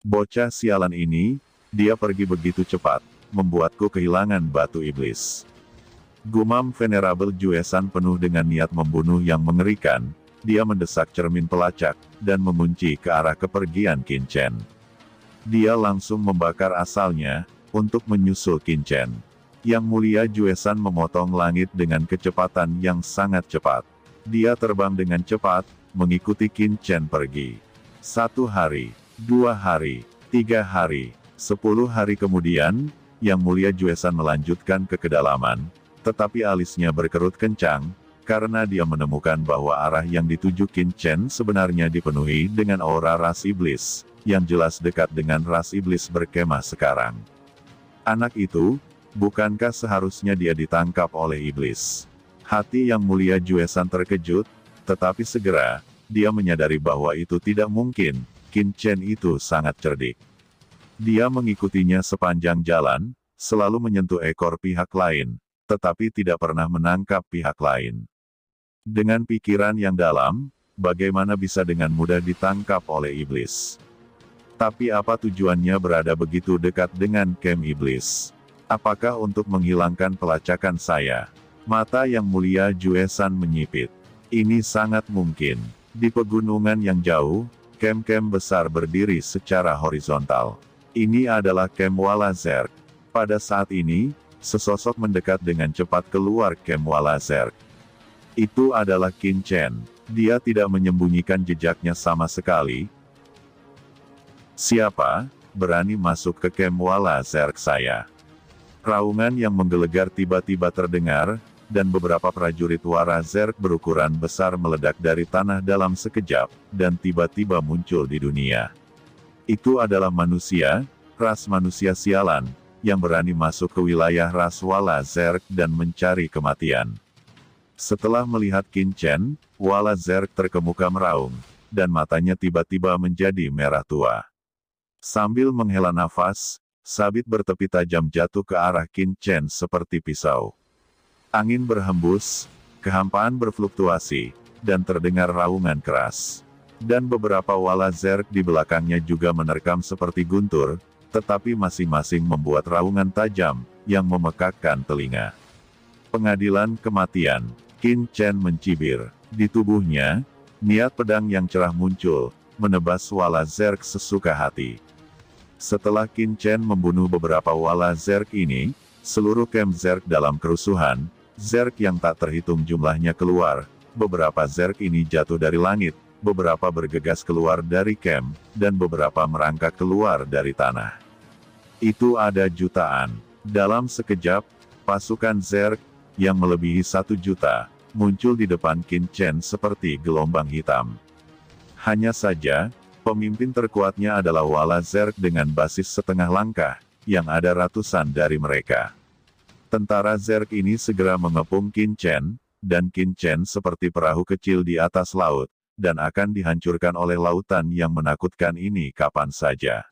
Bocah sialan ini, dia pergi begitu cepat, membuatku kehilangan batu iblis. Gumam Venerable Juesan penuh dengan niat membunuh yang mengerikan, dia mendesak cermin pelacak, dan mengunci ke arah kepergian Qin Chen. Dia langsung membakar asalnya, untuk menyusul Qin Chen. Yang mulia Juesan memotong langit dengan kecepatan yang sangat cepat. Dia terbang dengan cepat, mengikuti Qin Chen pergi. 1 hari, 2 hari, 3 hari, 10 hari kemudian, Yang mulia Juesan melanjutkan ke kedalaman, tetapi alisnya berkerut kencang, karena dia menemukan bahwa arah yang dituju Qin Chen sebenarnya dipenuhi dengan aura ras iblis, yang jelas dekat dengan ras iblis berkemah sekarang. Anak itu, bukankah seharusnya dia ditangkap oleh iblis? Hati Yang mulia Juesan terkejut, tetapi segera, dia menyadari bahwa itu tidak mungkin, Qin Chen itu sangat cerdik. Dia mengikutinya sepanjang jalan, selalu menyentuh ekor pihak lain, tetapi tidak pernah menangkap pihak lain. Dengan pikiran yang dalam, bagaimana bisa dengan mudah ditangkap oleh iblis? Tapi apa tujuannya berada begitu dekat dengan kem iblis? Apakah untuk menghilangkan pelacakan saya? Mata Yang mulia Juesan menyipit. Ini sangat mungkin. Di pegunungan yang jauh, kem-kem besar berdiri secara horizontal. Ini adalah kem Wala Zerg. Pada saat ini, sesosok mendekat dengan cepat keluar kem Wala Zerg. Itu adalah Qin Chen. Dia tidak menyembunyikan jejaknya sama sekali. Siapa berani masuk ke kem Wala Zerg saya? Raungan yang menggelegar tiba-tiba terdengar, dan beberapa prajurit Wala Zerg berukuran besar meledak dari tanah dalam sekejap, dan tiba-tiba muncul di dunia. Itu adalah manusia, ras manusia sialan, yang berani masuk ke wilayah ras Wala Zerg dan mencari kematian. Setelah melihat Qin Chen, Wala Zerg terkemuka meraung, dan matanya tiba-tiba menjadi merah tua. Sambil menghela nafas, sabit bertepi tajam jatuh ke arah Qin Chen seperti pisau. Angin berhembus, kehampaan berfluktuasi, dan terdengar raungan keras. Dan beberapa Wala Zerg di belakangnya juga menerkam seperti guntur, tetapi masing-masing membuat raungan tajam, yang memekakkan telinga. Pengadilan kematian, Qin Chen mencibir. Di tubuhnya, niat pedang yang cerah muncul, menebas Wala Zerg sesuka hati. Setelah Qin Chen membunuh beberapa Wala Zerg ini, seluruh kem Zerg dalam kerusuhan, Zerg yang tak terhitung jumlahnya keluar, beberapa Zerg ini jatuh dari langit, beberapa bergegas keluar dari kem, dan beberapa merangkak keluar dari tanah. Itu ada jutaan. Dalam sekejap, pasukan Zerg, yang melebihi 1 juta, muncul di depan Qin Chen seperti gelombang hitam. Hanya saja, pemimpin terkuatnya adalah Wala Zerg dengan basis setengah langkah, yang ada ratusan dari mereka. Tentara Zerg ini segera mengepung Qin Chen, dan Qin Chen seperti perahu kecil di atas laut, dan akan dihancurkan oleh lautan yang menakutkan ini kapan saja.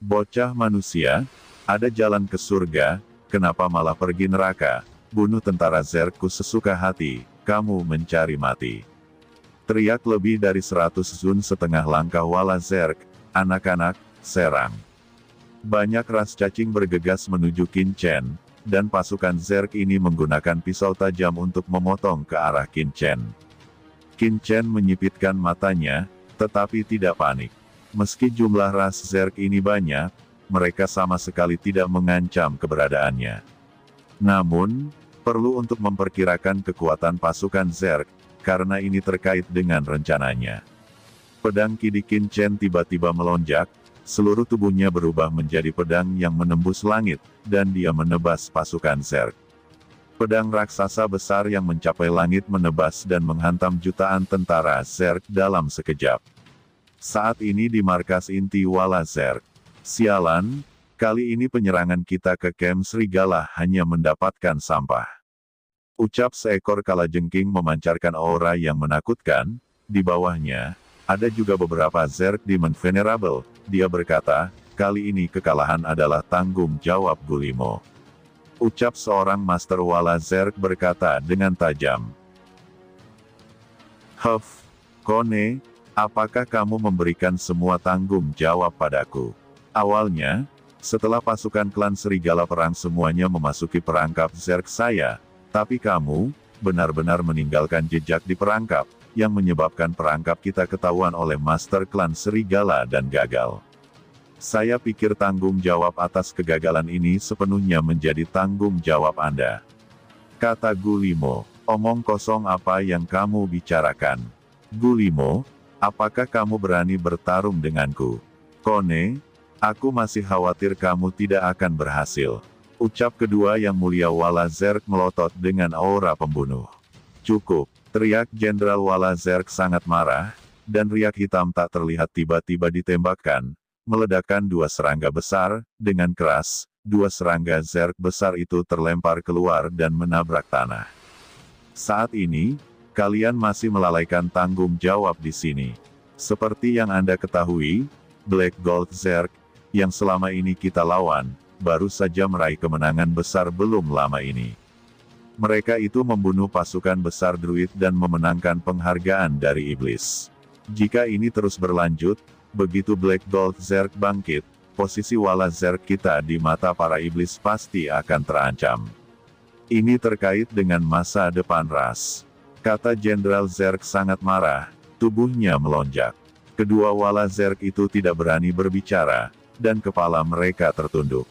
Bocah manusia, ada jalan ke surga, kenapa malah pergi neraka? Bunuh tentara Zergku sesuka hati, kamu mencari mati. Teriak lebih dari 100 zun setengah langkah Wala Zerg, anak-anak, serang. Banyak ras cacing bergegas menuju Qin Chen, dan pasukan Zerg ini menggunakan pisau tajam untuk memotong ke arah Qin Chen. Qin Chen menyipitkan matanya, tetapi tidak panik. Meski jumlah ras Zerg ini banyak, mereka sama sekali tidak mengancam keberadaannya. Namun, perlu untuk memperkirakan kekuatan pasukan Zerg, karena ini terkait dengan rencananya. Pedang kidi Qin Chen tiba-tiba melonjak, seluruh tubuhnya berubah menjadi pedang yang menembus langit, dan dia menebas pasukan Zerg. Pedang raksasa besar yang mencapai langit menebas dan menghantam jutaan tentara Zerg dalam sekejap. Saat ini di markas inti Wala Zerg. Sialan, kali ini penyerangan kita ke kem serigala hanya mendapatkan sampah. Ucap seekor kalajengking memancarkan aura yang menakutkan. Di bawahnya, ada juga beberapa Zerg Demon Venerable. Dia berkata, kali ini kekalahan adalah tanggung jawab Gulimo. Ucap seorang Master Wala Zerg berkata dengan tajam. Huff, Kone, Apakah kamu memberikan semua tanggung jawab padaku? Awalnya, setelah pasukan klan Serigala Perang semuanya memasuki perangkap Zerg saya, tapi kamu benar-benar meninggalkan jejak di perangkap, yang menyebabkan perangkap kita ketahuan oleh Master Klan Serigala dan gagal. Saya pikir tanggung jawab atas kegagalan ini sepenuhnya menjadi tanggung jawab Anda. Kata Gulimo, omong kosong apa yang kamu bicarakan? Gulimo, apakah kamu berani bertarung denganku? Kone, aku masih khawatir kamu tidak akan berhasil. Ucap kedua Yang Mulia Wala Zerg melotot dengan aura pembunuh. Cukup, teriak Jenderal Wala Zerg sangat marah, dan riak hitam tak terlihat tiba-tiba ditembakkan, meledakkan dua serangga besar, dengan keras, dua serangga Zerg besar itu terlempar keluar dan menabrak tanah. Saat ini, kalian masih melalaikan tanggung jawab di sini. Seperti yang Anda ketahui, Black Gold Zerg, yang selama ini kita lawan, baru saja meraih kemenangan besar belum lama ini. Mereka itu membunuh pasukan besar Druid dan memenangkan penghargaan dari Iblis. Jika ini terus berlanjut, begitu Black Gold Zerg bangkit, posisi Wala Zerg kita di mata para Iblis pasti akan terancam. Ini terkait dengan masa depan ras. Kata Jenderal Zerg sangat marah, tubuhnya melonjak. Kedua Wala Zerg itu tidak berani berbicara, dan kepala mereka tertunduk.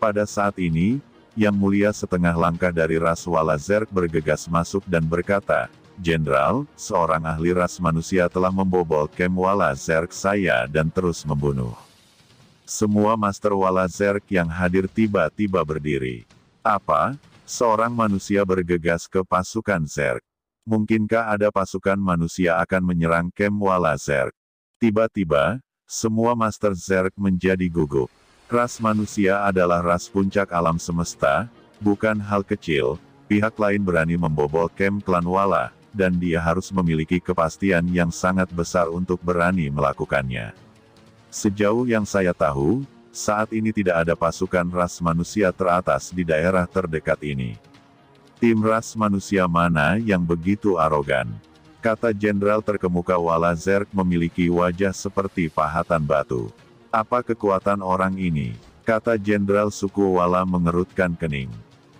Pada saat ini, Yang Mulia setengah langkah dari ras Wala Zerg bergegas masuk dan berkata, Jenderal, seorang ahli ras manusia telah membobol kem Wala Zerg saya dan terus membunuh. Semua Master Wala Zerg yang hadir tiba-tiba berdiri. Apa? Seorang manusia bergegas ke pasukan Zerg. Mungkinkah ada pasukan manusia akan menyerang kem Wala Zerg? Tiba-tiba, semua Master Zerg menjadi gugup. Ras manusia adalah ras puncak alam semesta, bukan hal kecil, pihak lain berani membobol kem klan Wala, dan dia harus memiliki kepastian yang sangat besar untuk berani melakukannya. Sejauh yang saya tahu, saat ini tidak ada pasukan ras manusia teratas di daerah terdekat ini. Tim ras manusia mana yang begitu arogan? Kata Jenderal terkemuka Wala Zerg memiliki wajah seperti pahatan batu. Apa kekuatan orang ini? Kata Jenderal suku Wala mengerutkan kening.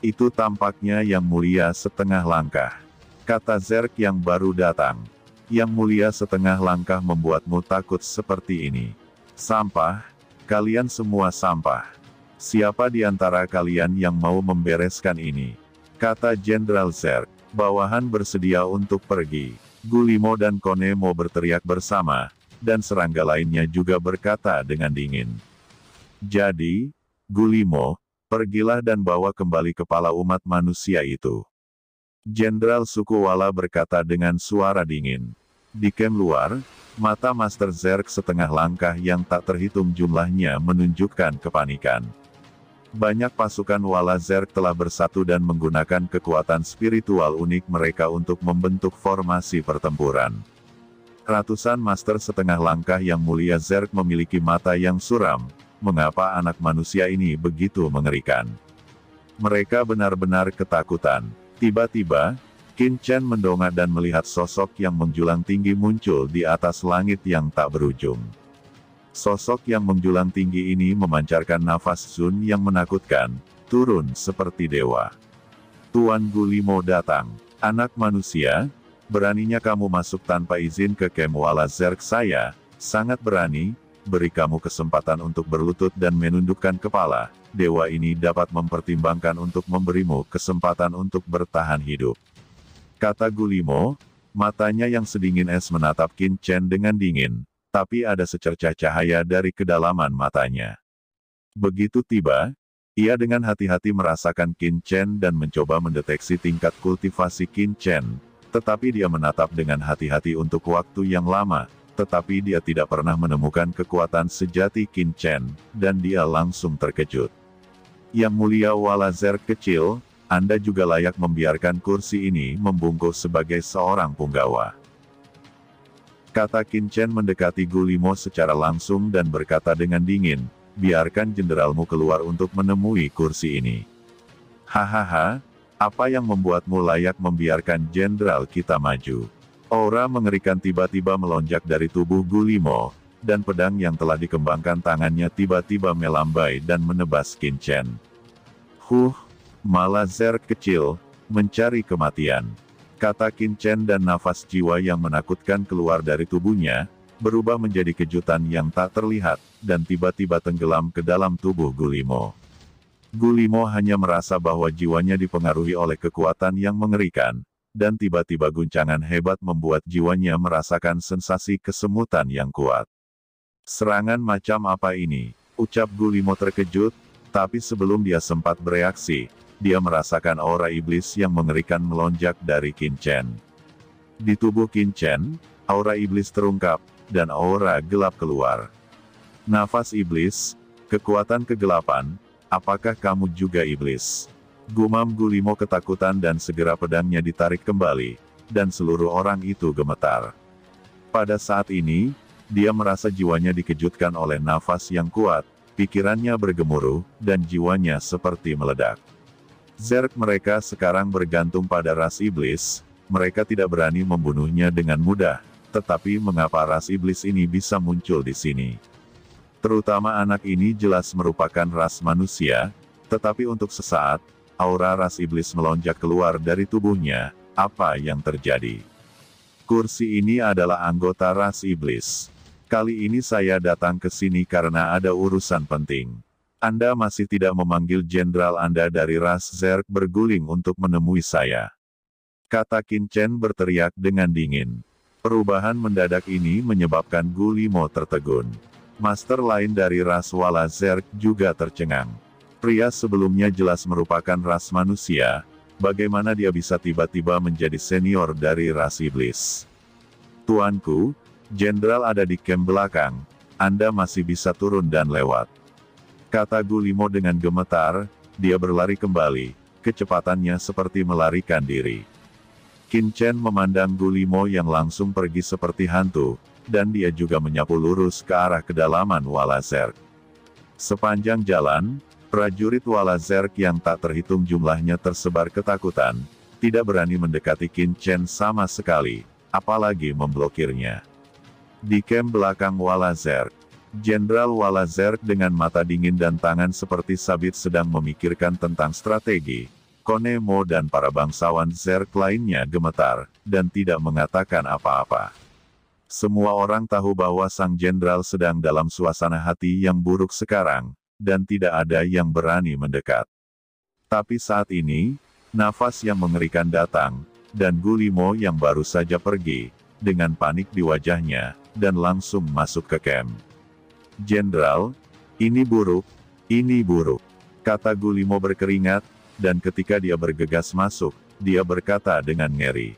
Itu tampaknya Yang Mulia setengah langkah. Kata Zerg yang baru datang. Yang Mulia setengah langkah membuatmu takut seperti ini. Sampah, kalian semua sampah. Siapa di antara kalian yang mau membereskan ini? Kata Jenderal Zerg. Bawahan bersedia untuk pergi. Gulimo dan Konemo berteriak bersama, dan serangga lainnya juga berkata dengan dingin. Jadi, Gulimo, pergilah dan bawa kembali kepala umat manusia itu. Jenderal suku Wala berkata dengan suara dingin. Di kem luar, mata Master Zerg setengah langkah yang tak terhitung jumlahnya menunjukkan kepanikan. Banyak pasukan Wala Zerg telah bersatu dan menggunakan kekuatan spiritual unik mereka untuk membentuk formasi pertempuran. Ratusan Master setengah langkah Yang Mulia Zerg memiliki mata yang suram. Mengapa anak manusia ini begitu mengerikan? Mereka benar-benar ketakutan. Tiba-tiba, Qin Chen mendongak dan melihat sosok yang menjulang tinggi muncul di atas langit yang tak berujung. Sosok yang menjulang tinggi ini memancarkan nafas Sun yang menakutkan, turun seperti dewa. Tuan Gulimo datang. Anak manusia, beraninya kamu masuk tanpa izin ke kem Wala Zerg saya, sangat berani, beri kamu kesempatan untuk berlutut dan menundukkan kepala, dewa ini dapat mempertimbangkan untuk memberimu kesempatan untuk bertahan hidup. Kata Gulimo, matanya yang sedingin es menatap Qin Chen dengan dingin, tapi ada secercah cahaya dari kedalaman matanya. Begitu tiba, ia dengan hati-hati merasakan Qin Chen dan mencoba mendeteksi tingkat kultivasi Qin Chen. Tetapi dia menatap dengan hati-hati untuk waktu yang lama, tetapi dia tidak pernah menemukan kekuatan sejati Qin Chen, dan dia langsung terkejut. Yang Mulia Wala Zerg kecil, Anda juga layak membiarkan kursi ini membungkuk sebagai seorang punggawa. Kata Qin Chen mendekati Gulimo secara langsung dan berkata dengan dingin, biarkan jenderalmu keluar untuk menemui kursi ini. Hahaha. Apa yang membuatmu layak membiarkan jenderal kita maju? Aura mengerikan tiba-tiba melonjak dari tubuh Gulimo, dan pedang yang telah dikembangkan tangannya tiba-tiba melambai dan menebas Qin Chen. Malah Zerg kecil, mencari kematian. Kata Qin Chen dan nafas jiwa yang menakutkan keluar dari tubuhnya, berubah menjadi kejutan yang tak terlihat, dan tiba-tiba tenggelam ke dalam tubuh Gulimo. Gulimo hanya merasa bahwa jiwanya dipengaruhi oleh kekuatan yang mengerikan, dan tiba-tiba guncangan hebat membuat jiwanya merasakan sensasi kesemutan yang kuat. Serangan macam apa ini? Ucap Gulimo terkejut, tapi sebelum dia sempat bereaksi, dia merasakan aura iblis yang mengerikan melonjak dari Qin Chen. Di tubuh Qin Chen, aura iblis terungkap, dan aura gelap keluar. Nafas iblis, kekuatan kegelapan, apakah kamu juga iblis? Gumam Gulimo ketakutan dan segera pedangnya ditarik kembali, dan seluruh orang itu gemetar. Pada saat ini, dia merasa jiwanya dikejutkan oleh nafas yang kuat, pikirannya bergemuruh, dan jiwanya seperti meledak. Zerg mereka sekarang bergantung pada ras iblis, mereka tidak berani membunuhnya dengan mudah, tetapi mengapa ras iblis ini bisa muncul di sini? Terutama anak ini jelas merupakan ras manusia, tetapi untuk sesaat, aura ras iblis melonjak keluar dari tubuhnya. Apa yang terjadi? Kursi ini adalah anggota ras iblis. Kali ini saya datang ke sini karena ada urusan penting. Anda masih tidak memanggil jenderal Anda dari ras Zerg berguling untuk menemui saya. Kata Qin Chen berteriak dengan dingin. Perubahan mendadak ini menyebabkan Gulimo tertegun. Master lain dari ras Wala Zerg juga tercengang. Pria sebelumnya jelas merupakan ras manusia, bagaimana dia bisa tiba-tiba menjadi senior dari ras iblis? Tuanku, jenderal ada di camp belakang, Anda masih bisa turun dan lewat. Kata Gulimo dengan gemetar, dia berlari kembali, kecepatannya seperti melarikan diri. Qin Chen memandang Gulimo yang langsung pergi seperti hantu, dan dia juga menyapu lurus ke arah kedalaman Wala Zerg. Sepanjang jalan, prajurit Wala Zerg yang tak terhitung jumlahnya tersebar ketakutan, tidak berani mendekati Qin Chen sama sekali, apalagi memblokirnya. Di camp belakang Wala Zerg, Jenderal Wala Zerg dengan mata dingin dan tangan seperti sabit sedang memikirkan tentang strategi. Kone Mo dan para bangsawan Zerg lainnya gemetar, dan tidak mengatakan apa-apa. Semua orang tahu bahwa sang jenderal sedang dalam suasana hati yang buruk sekarang, dan tidak ada yang berani mendekat. Tapi saat ini, nafas yang mengerikan datang, dan Gulimo yang baru saja pergi, dengan panik di wajahnya, dan langsung masuk ke camp. Jenderal, ini buruk, kata Gulimo berkeringat, dan ketika dia bergegas masuk, dia berkata dengan ngeri.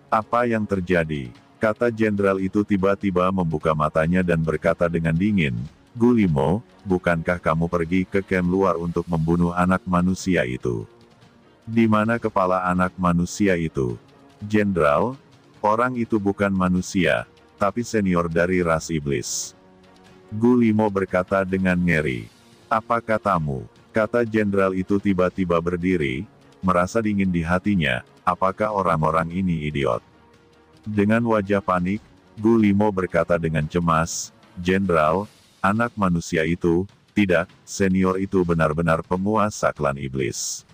Apa yang terjadi? Kata jenderal itu tiba-tiba membuka matanya dan berkata dengan dingin, Gulimo, bukankah kamu pergi ke camp luar untuk membunuh anak manusia itu? Di mana kepala anak manusia itu? Jenderal, orang itu bukan manusia, tapi senior dari ras iblis. Gulimo berkata dengan ngeri. Apa katamu? Kata jenderal itu tiba-tiba berdiri, merasa dingin di hatinya, apakah orang-orang ini idiot? Dengan wajah panik, Gulimo berkata dengan cemas, Jenderal, anak manusia itu, tidak, senior itu benar-benar penguasa klan iblis.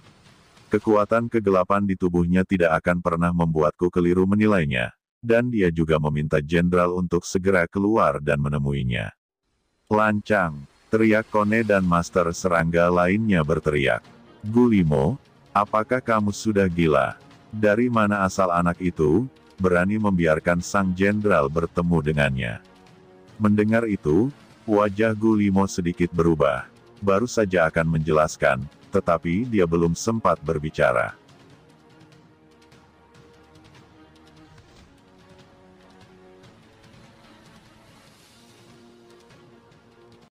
Kekuatan kegelapan di tubuhnya tidak akan pernah membuatku keliru menilainya, dan dia juga meminta jenderal untuk segera keluar dan menemuinya. Lancang, teriak Kone dan master serangga lainnya berteriak. Gulimo, apakah kamu sudah gila? Dari mana asal anak itu, berani membiarkan sang jenderal bertemu dengannya? Mendengar itu, wajah Gulimo sedikit berubah. Baru saja akan menjelaskan, tetapi dia belum sempat berbicara.